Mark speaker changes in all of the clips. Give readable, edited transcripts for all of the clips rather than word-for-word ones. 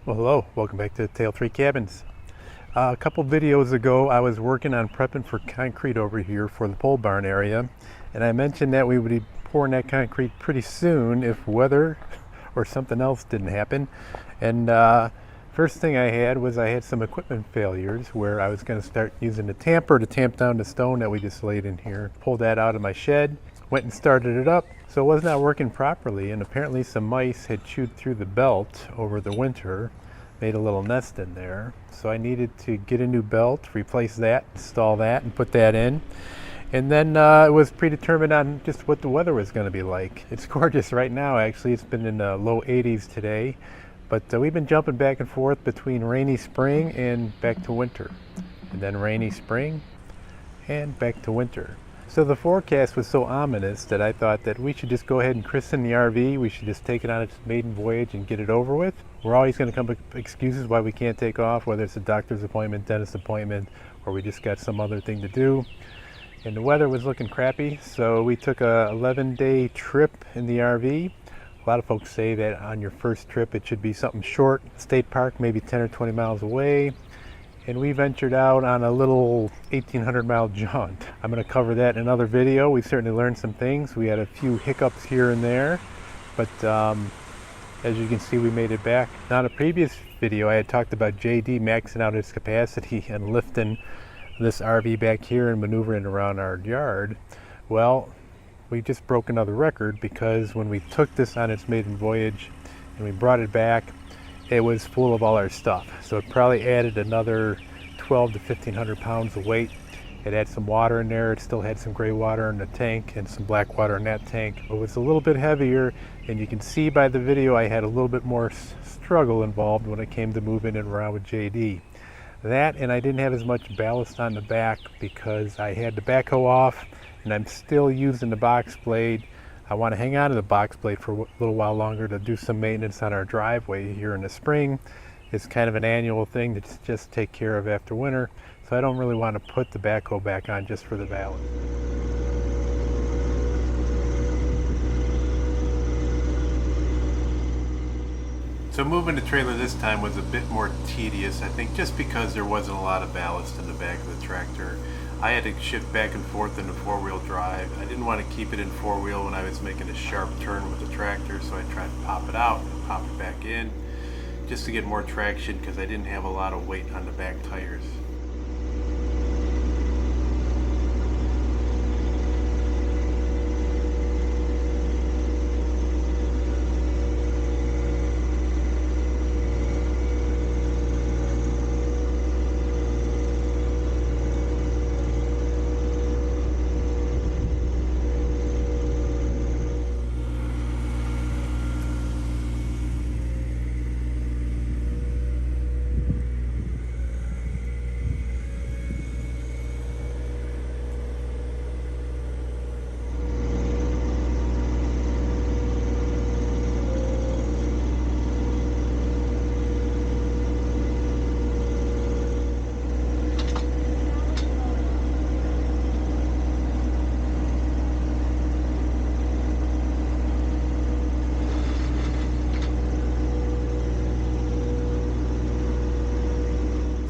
Speaker 1: Well, hello, welcome back to Tale 3 Cabins. A couple videos ago I was working on prepping for concrete over here for the pole barn area, and I mentioned that we would be pouring that concrete pretty soon if weather or something else didn't happen. And first thing I had some equipment failures where I was going to start using the tamper to tamp down the stone that we just laid in here. Pulled that out of my shed, went and started it up, so it was not working properly, and apparently some mice had chewed through the belt over the winter, made a little nest in there. So I needed to get a new belt, replace that, install that, and put that in. And then it was predetermined on just what the weather was going to be like. It's gorgeous right now, actually. It's been in the low 80s today, but we've been jumping back and forth between rainy spring and back to winter, and then rainy spring and back to winter. So the forecast was so ominous that I thought that we should just go ahead and christen the RV. We should just take it on its maiden voyage and get it over with. We're always going to come up with excuses why we can't take off, whether it's a doctor's appointment, dentist appointment, or we just got some other thing to do. And the weather was looking crappy, so we took a 11-day trip in the RV. A lot of folks say that on your first trip it should be something short, state park maybe 10 or 20 miles away. And we ventured out on a little 1,800-mile jaunt. I'm going to cover that in another video. We certainly learned some things. We had a few hiccups here and there, but as you can see, we made it back. Now, in a previous video, I had talked about JD maxing out its capacity and lifting this RV back here and maneuvering around our yard. Well, we just broke another record, because when we took this on its maiden voyage and we brought it back, it was full of all our stuff. So it probably added another 12 to 1,500 pounds of weight. It had some water in there. It still had some gray water in the tank and some black water in that tank. It was a little bit heavier, and you can see by the video I had a little bit more struggle involved when it came to moving it around with JD. That, and I didn't have as much ballast on the back because I had the backhoe off and I'm still using the box blade. I want to hang on to the box blade for a little while longer to do some maintenance on our driveway here in the spring. It's kind of an annual thing to just take care of after winter, so I don't really want to put the backhoe back on just for the ballast. So moving the trailer this time was a bit more tedious, I think, just because there wasn't a lot of ballast in the back of the tractor. I had to shift back and forth into four-wheel drive. I didn't want to keep it in four-wheel when I was making a sharp turn with the tractor, so I tried to pop it out and pop it back in just to get more traction, because I didn't have a lot of weight on the back tires.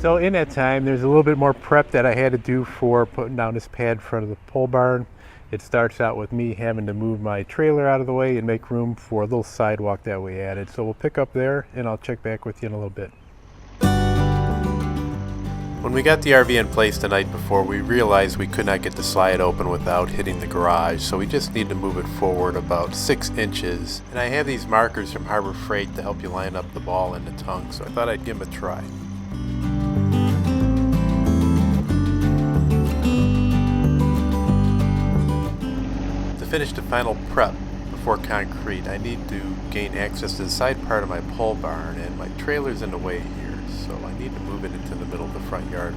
Speaker 1: So in that time, there's a little bit more prep that I had to do for putting down this pad in front of the pole barn. It starts out with me having to move my trailer out of the way and make room for a little sidewalk that we added. So we'll pick up there and I'll check back with you in a little bit. When we got the RV in place the night before, we realized we could not get the slide open without hitting the garage, so we just need to move it forward about 6 inches. And I have these markers from Harbor Freight to help you line up the ball and the tongue, so I thought I'd give them a try. To finish the final prep before concrete, I need to gain access to the side part of my pole barn, and my trailer's in the way here, so I need to move it into the middle of the front yard.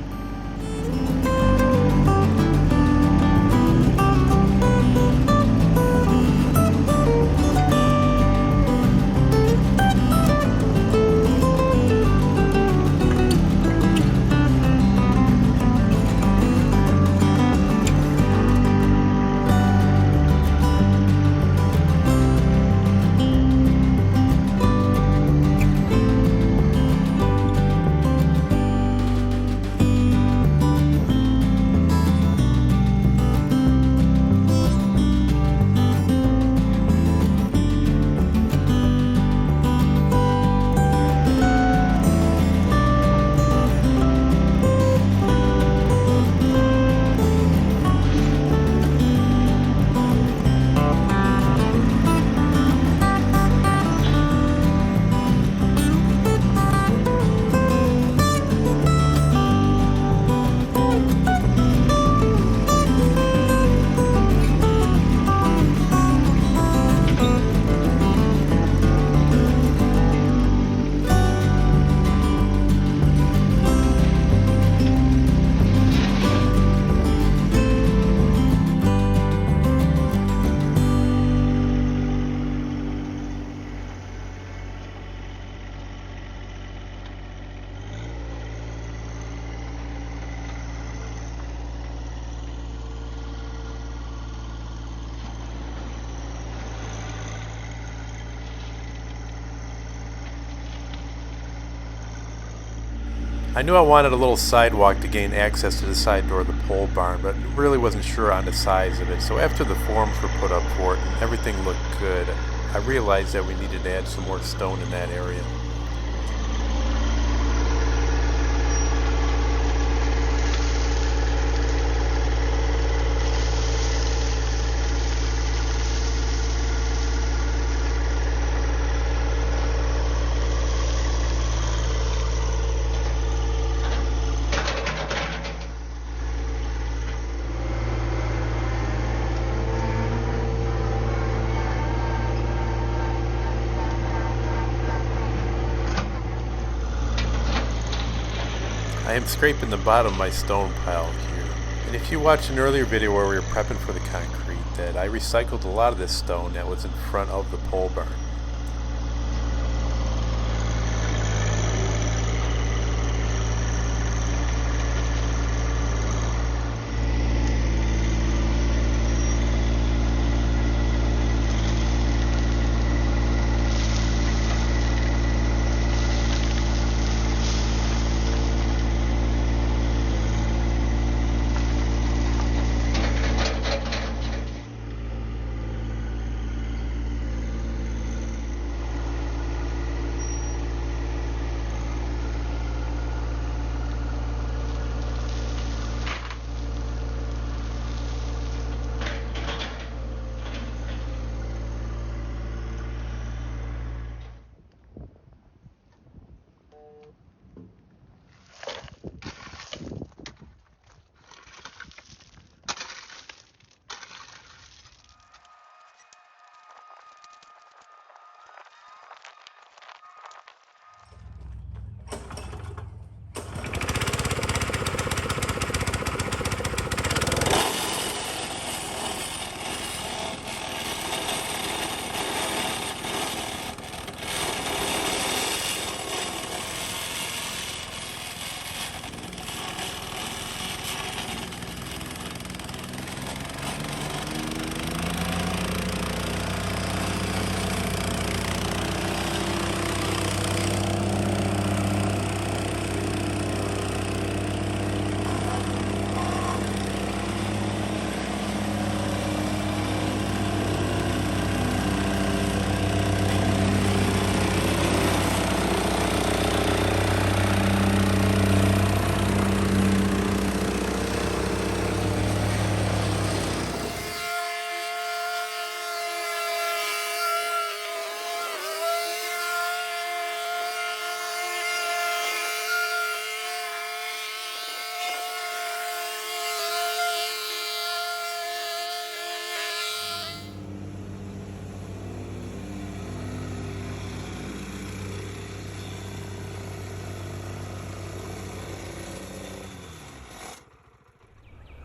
Speaker 1: I knew I wanted a little sidewalk to gain access to the side door of the pole barn, but really wasn't sure on the size of it. So after the forms were put up for it and everything looked good, I realized that we needed to add some more stone in that area. I am scraping the bottom of my stone pile here. And if you watched an earlier video where we were prepping for the concrete, that I recycled a lot of this stone that was in front of the pole barn.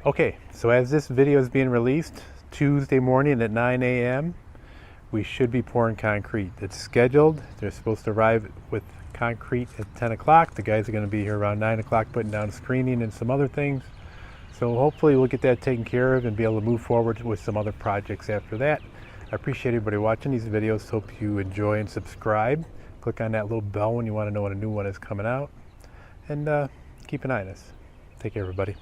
Speaker 1: Okay, so as this video is being released, Tuesday morning at 9 a.m., we should be pouring concrete. It's scheduled. They're supposed to arrive with concrete at 10 o'clock. The guys are going to be here around 9 o'clock putting down screening and some other things. So hopefully we'll get that taken care of and be able to move forward with some other projects after that. I appreciate everybody watching these videos. Hope you enjoy and subscribe. Click on that little bell when you want to know when a new one is coming out. And keep an eye on us. Take care, everybody.